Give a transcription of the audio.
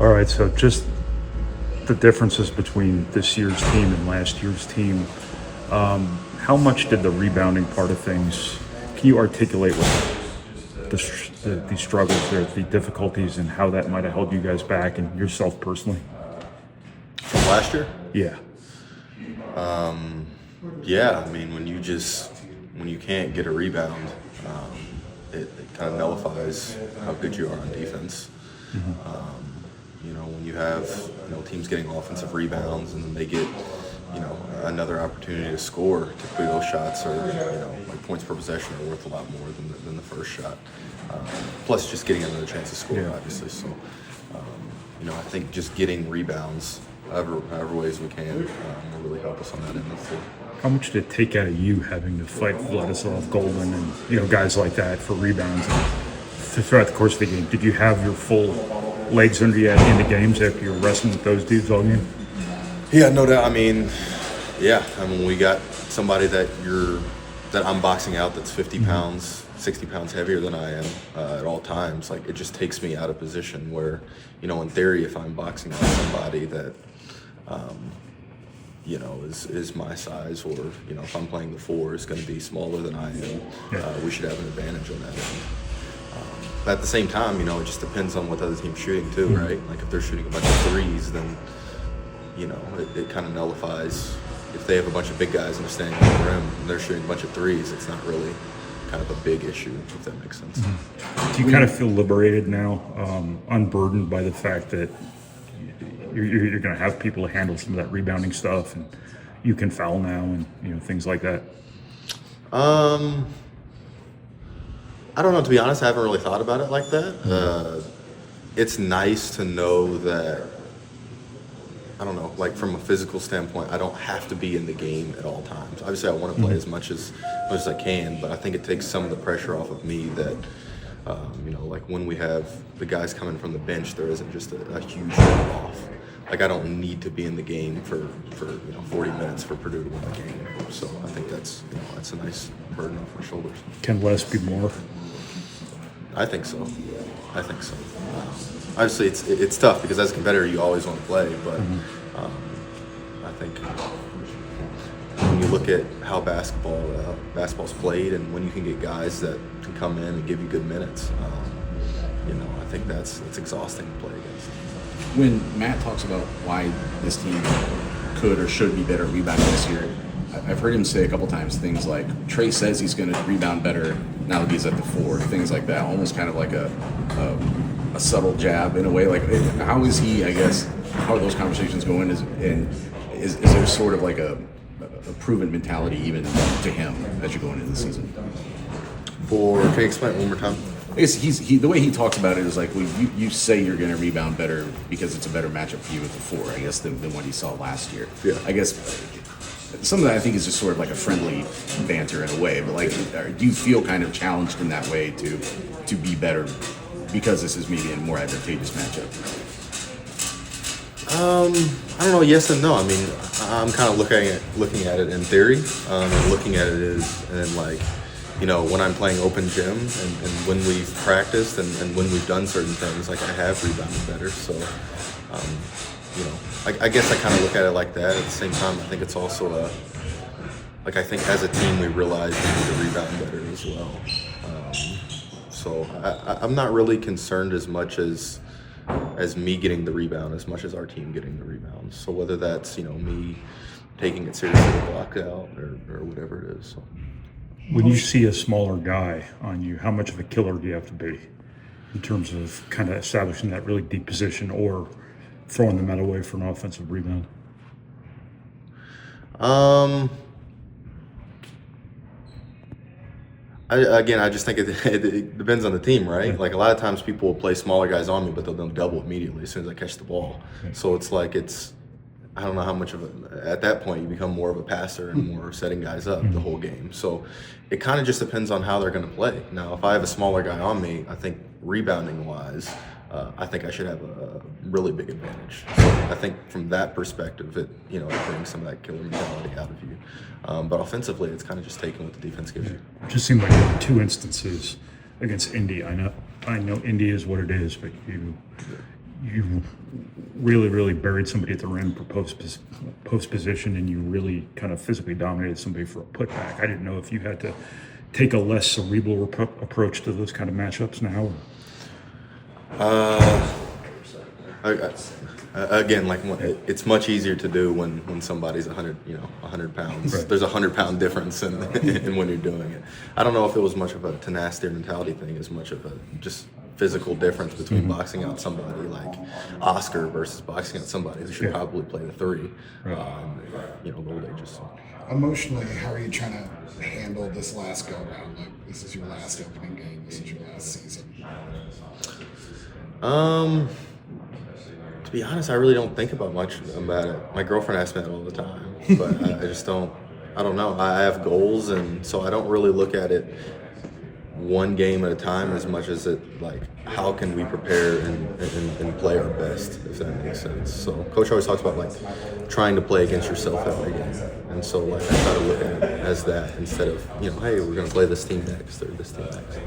All right, so just the differences between this year's team and last year's team. How much did the rebounding part of things? Can you articulate what the struggles there, the difficulties, and how that might have held you guys back and yourself personally? From last year? Yeah. Yeah, I mean, when you can't get a rebound, it kind of nullifies how good you are on defense. When you have teams getting offensive rebounds and then they get another opportunity to score, typically those shots are like points per possession are worth a lot more than the first shot. Plus, just getting another chance to score, obviously. So, I think just getting rebounds, however ways we can, will really help us on that end of the floor. How much did it take out of you having to fight Vladislav, Golden, and guys like that for rebounds throughout the course of the game? Did you have your full legs under you at the end of games after you were wrestling with those dudes all game? Yeah, no doubt. I mean, we got somebody that I'm boxing out that's 50 pounds, 60 pounds heavier than I am at all times. Like, it just takes me out of position where, in theory, if I'm boxing out somebody that, is my size, or, if I'm playing the four, is going to be smaller than I am, we should have an advantage on that end. But at the same time, it just depends on what the other team's shooting too, right? Like, if they're shooting a bunch of threes, then, it kind of nullifies. If they have a bunch of big guys and they're standing on the rim and they're shooting a bunch of threes, it's not really kind of a big issue, if that makes sense. Do you kind of feel liberated now, unburdened by the fact that you're going to have people to handle some of that rebounding stuff, and you can foul now, and things like that? I don't know, to be honest. I haven't really thought about it like that. It's nice to know that, I don't know, like from a physical standpoint, I don't have to be in the game at all times. Obviously, I want to play as much as I can, but I think it takes some of the pressure off of me that, like when we have the guys coming from the bench, there isn't just a huge drop-off. Like, I don't need to be in the game for 40 minutes for Purdue to win the game. So I think that's a nice burden off our shoulders. Can less be more? I think so. Obviously, it's tough because as a competitor, you always want to play. But I think when you look at how basketball's played, and when you can get guys that can come in and give you good minutes, I think that's exhausting to play against. When Matt talks about why this team could or should be better rebounding this year, I've heard him say a couple times things like, Trey says he's going to rebound better now that he's at the four, things like that, almost kind of like a subtle jab in a way. Like, how is he, I guess, how are those conversations going? Is there sort of like a proven mentality even to him as you go into the season? Can you explain it one more time? I guess the way he talks about it is like, well, you say you're going to rebound better because it's a better matchup for you with the four, I guess, than what he saw last year. Yeah. I guess some of that I think is just sort of like a friendly banter in a way, but like, do you feel kind of challenged in that way to be better because this is maybe a more advantageous matchup? I don't know. Yes and no. I mean, I'm kind of looking at it in theory, and looking at it as like, when I'm playing open gym and when we've practiced and when we've done certain things, like, I have rebounded better. So, I guess I kind of look at it like that. At the same time, I think it's also I think as a team we realize we need to rebound better as well. So I'm not really concerned as much as me getting the rebound as much as our team getting the rebound. So whether that's me taking it seriously to block out or whatever it is. So. When you see a smaller guy on you, how much of a killer do you have to be in terms of kind of establishing that really deep position or throwing them out away for an offensive rebound? I just think it depends on the team, right? Yeah. Like, a lot of times people will play smaller guys on me, but they'll double immediately as soon as I catch the ball. Okay. So it's like, I don't know how much at that point you become more of a passer and more setting guys up the whole game. So it kind of just depends on how they're going to play. Now, if I have a smaller guy on me, I think rebounding wise, I think I should have a really big advantage. So I think from that perspective, it brings some of that killer mentality out of you. But offensively, it's kind of just taking what the defense gives you. It just seemed like there were two instances against Indy. I know Indy is what it is, but you really buried somebody at the rim for post position, and you really kind of physically dominated somebody for a putback. I didn't know if you had to take a less cerebral approach to those kind of matchups now. Again, like it's much easier to do when somebody's 100 pounds. Right. There's a 100-pound difference in when you're doing it. I don't know if it was much of a tenacity or mentality thing as much of a just physical difference between boxing out somebody like Oscar versus boxing out somebody who should probably play the 3. Old ages. Emotionally, how are you trying to handle this last go round? Like, this is your last opening game. This is your last season. To be honest, I really don't think about much about it. My girlfriend asks me that all the time, but I just don't. I don't know. I have goals, and so I don't really look at it one game at a time as much as it like how can we prepare and play our best, if that makes sense. So coach always talks about like trying to play against yourself every game, and so like I try to look at it as that instead of hey, we're going to play this team next or this team next.